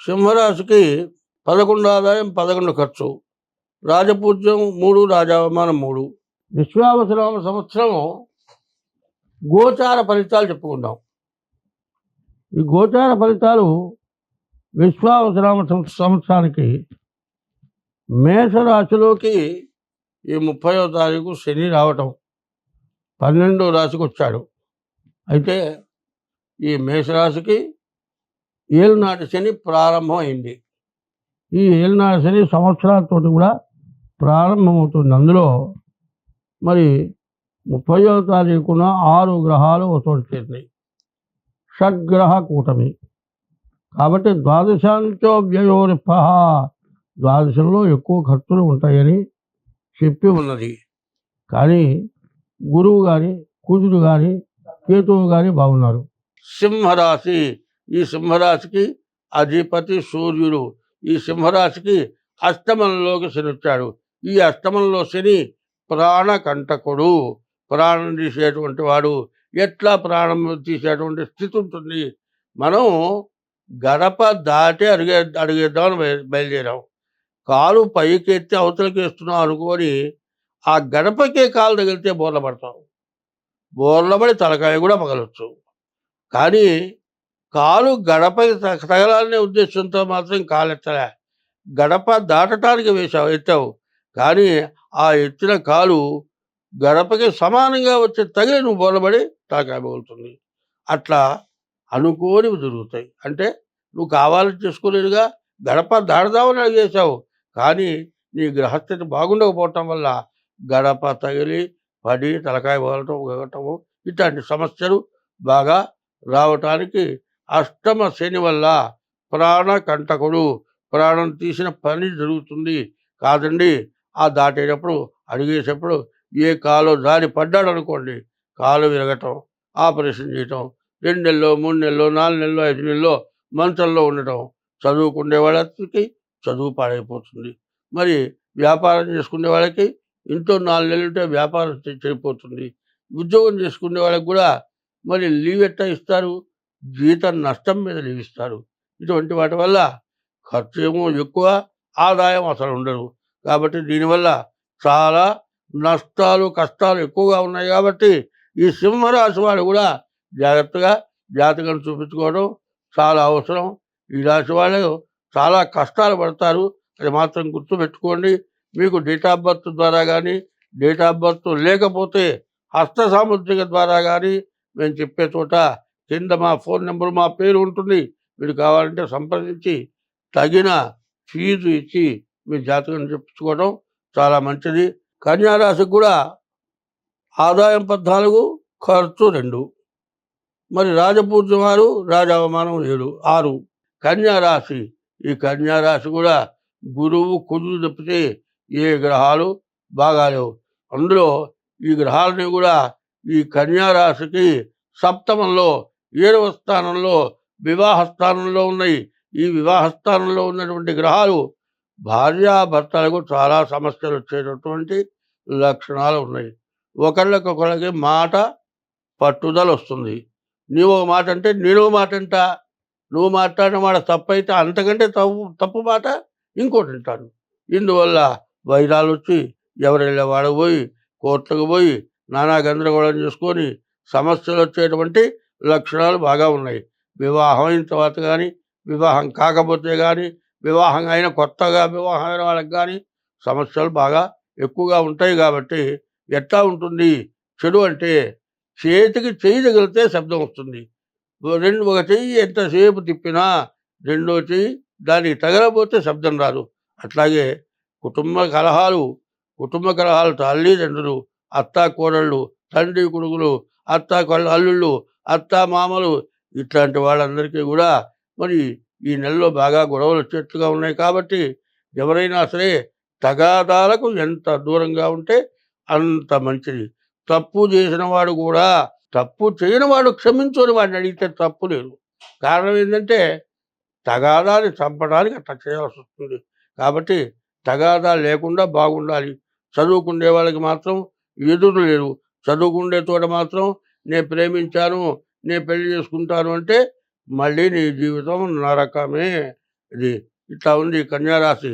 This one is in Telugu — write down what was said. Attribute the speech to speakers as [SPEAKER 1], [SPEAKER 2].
[SPEAKER 1] సింహరాశికి 11 ఆదాయం 11 ఖర్చు, రాజపూజ్యం 3, రాజావమానం 3. విశ్వావసనామ సంవత్సరం గోచార ఫలితాలు చెప్పుకుందాం. ఈ గోచార ఫలితాలు విశ్వావసనామ సంవత్సరానికి మేషరాశిలోకి ఈ 30వ తారీఖు శని రావటం 12వ రాశికి వచ్చాడు. అయితే ఈ మేషరాశికి ఏలునాటి శని ప్రారంభం అయింది. ఈ ఏలునాటి శని సంవత్సరాలతో కూడా ప్రారంభమవుతుంది. అందులో మరి 30వ తారీఖున 6 గ్రహాలు ఒకచోట చేరినాయి. షడ్గ్రహ కూటమి కాబట్టి ద్వాదశాంతో వ్యయోరిప, ద్వాదశంలో ఎక్కువ ఖర్చులు ఉంటాయని చెప్పి ఉన్నది. కానీ గురువు కానీ కుజుడు కానీ కేతువు కానీ బాగున్నారు. సింహరాశి, ఈ సింహరాశికి అధిపతి సూర్యుడు. ఈ సింహరాశికి అష్టమంలోకి శని వచ్చాడు. ఈ అష్టమంలో శని ప్రాణకంటకుడు, ప్రాణం తీసేటువంటి వాడు. ఎట్లా ప్రాణం తీసేటువంటి స్థితి ఉంటుంది. మనం గడప దాటి అడిగేద్దామని బయలుదేరాం. కాలు పైకెత్తి అవతలకి వేస్తున్నాం అనుకొని ఆ గడపకే కాలు తగిలితే బోర్లపడతాం. బోర్లపడి తలకాయ కూడా పగలొచ్చు. కానీ కాలు గడపకి తగలాలనే ఉద్దేశంతో మాత్రం కాలు ఎత్తలే. గడప దాటటానికి ఎత్తావు. కానీ ఆ ఎత్తిన కాలు గడపకి సమానంగా వచ్చే తగిలి నువ్వు బోర్లపడి తలకాయ పగులుతుంది. అట్లా అనుకోని జరుగుతాయి. అంటే నువ్వు కావాలని చేసుకోలేదుగా, గడప దాడదామని అడిగేశావు. కానీ నీ గ్రహస్థితి బాగుండకపోవటం వల్ల గడప తగిలి పడి తలకాయ పగలటము ఇట్లాంటి సమస్యలు బాగా రావటానికి అష్టమ శని వల్ల ప్రాణకంటకుడు, ప్రాణం తీసిన పని జరుగుతుంది. కాదండి, ఆ దాటేటప్పుడు అడిగేటప్పుడు ఏ కాలో జారి పడ్డాడు అనుకోండి, కాలు విరగటం, ఆపరేషన్ చేయటం, 2 నెలలో 3 నెలలో 4 నెలలో 5 నెలలో మంచంలో ఉండటం. చదువుకునే వాళ్ళకి చదువు పాడైపోతుంది. మరి వ్యాపారం చేసుకునే వాళ్ళకి ఇంట్లో 4 నెలలు ఉంటే వ్యాపారం చెడిపోతుంది. ఉద్యోగం చేసుకునే వాళ్ళకి కూడా మరి లీవ్ ఎట్లా ఇస్తారు? జీతం నష్టం మీద లీవ్ ఇస్తారు. ఇటువంటి వాటి వల్ల ఖర్చు ఏమో ఎక్కువ, ఆదాయం అసలు ఉండదు. కాబట్టి దీనివల్ల చాలా నష్టాలు కష్టాలు ఎక్కువగా ఉన్నాయి. కాబట్టి ఈ సింహరాశి వాడు కూడా జాగ్రత్తగా జాతకం చూపించుకోవడం చాలా అవసరం. ఈ రాశి వాళ్ళు చాలా కష్టాలు పడతారు, అది మాత్రం గుర్తుపెట్టుకోండి. మీకు డేట్ ఆఫ్ బర్త్ ద్వారా కానీ, డేట్ ఆఫ్ బర్త్ లేకపోతే హస్త సాముద్రిక ద్వారా కానీ మేము చెప్పే చోట కింద మా ఫోన్ నెంబర్, మా పేరు ఉంటుంది. మీరు కావాలంటే సంప్రదించి తగిన ఫీజు ఇచ్చి మీ జాతకం చెప్పుకోవడం చాలా మంచిది. కన్యారాశికి కూడా ఆదాయం 14, ఖర్చు 2. మరి రాజపూజ్యం 6, రాజావమానం 7, 6. కన్యారాశి, ఈ కన్యారాశి కూడా గురువు కుజుడు తప్పితే ఏ గ్రహాలు బాగాలేవు. అందులో ఈ గ్రహాలని కూడా ఈ కన్యారాశికి సప్తమంలో 7వ స్థానంలో వివాహ స్థానంలో ఉన్నాయి. ఈ వివాహ స్థానంలో ఉన్నటువంటి గ్రహాలు భార్యాభర్తలకు చాలా సమస్యలు వచ్చేటటువంటి లక్షణాలు ఉన్నాయి. ఒకళ్ళకొకళ్ళకి మాట పట్టుదల వస్తుంది. నీవు ఒక మాట అంటే నేను మాట అంట, నువ్వు మాట్లాడిన మాట తప్పు అయితే అంతకంటే తప్పు మాట ఇంకోటి అంటాను. ఇందువల్ల వైరాలు వచ్చి ఎవరెళ్ళ వాడకు పోయి కోర్టుకు పోయి నానా గందరగోళం చేసుకొని సమస్యలు వచ్చేటువంటి లక్షణాలు బాగా ఉన్నాయి. వివాహం అయిన తర్వాత కానీ, వివాహం కాకపోతే కానీ, వివాహం అయిన కొత్తగా వివాహం అయిన వాళ్ళకి కానీ సమస్యలు బాగా ఎక్కువగా ఉంటాయి. కాబట్టి ఎట్లా ఉంటుంది చెడు అంటే, చేతికి చెయ్యి తగిలితే శబ్దం వస్తుంది. ఒక చెయ్యి ఎంతసేపు తిప్పినా రెండో చెయ్యి దానికి తగలబోతే శబ్దం రాదు. అట్లాగే కుటుంబ కలహాలు తల్లిదండ్రులు, అత్తా కోడళ్ళు, తండ్రి కొడుకులు, అత్తా అల్లుళ్ళు, అత్తా మామలు, ఇట్లాంటి వాళ్ళందరికీ కూడా మరి ఈ నెలలో బాగా గొడవలు వచ్చేట్టుగా ఉన్నాయి. కాబట్టి ఎవరైనా సరే తగాదాలకు ఎంత దూరంగా ఉంటే అంత మంచిది. తప్పు చేసిన వాడు కూడా, తప్పు చేయని వాడు క్షమించని వాడిని అడిగితే తప్పు లేదు. కారణం ఏంటంటే తగాదాన్ని చంపడానికి అట్లా చేయాల్సి వస్తుంది. కాబట్టి తగాదా లేకుండా బాగుండాలి. చదువుకునే వాళ్ళకి మాత్రం ఎదురు లేరు. చదువుకునే తోట మాత్రం నేను ప్రేమించాను, నేను పెళ్లి చేసుకుంటాను అంటే మళ్ళీ నీ జీవితం నరకమే. ఇది ఇట్లా ఉంది కన్యారాశి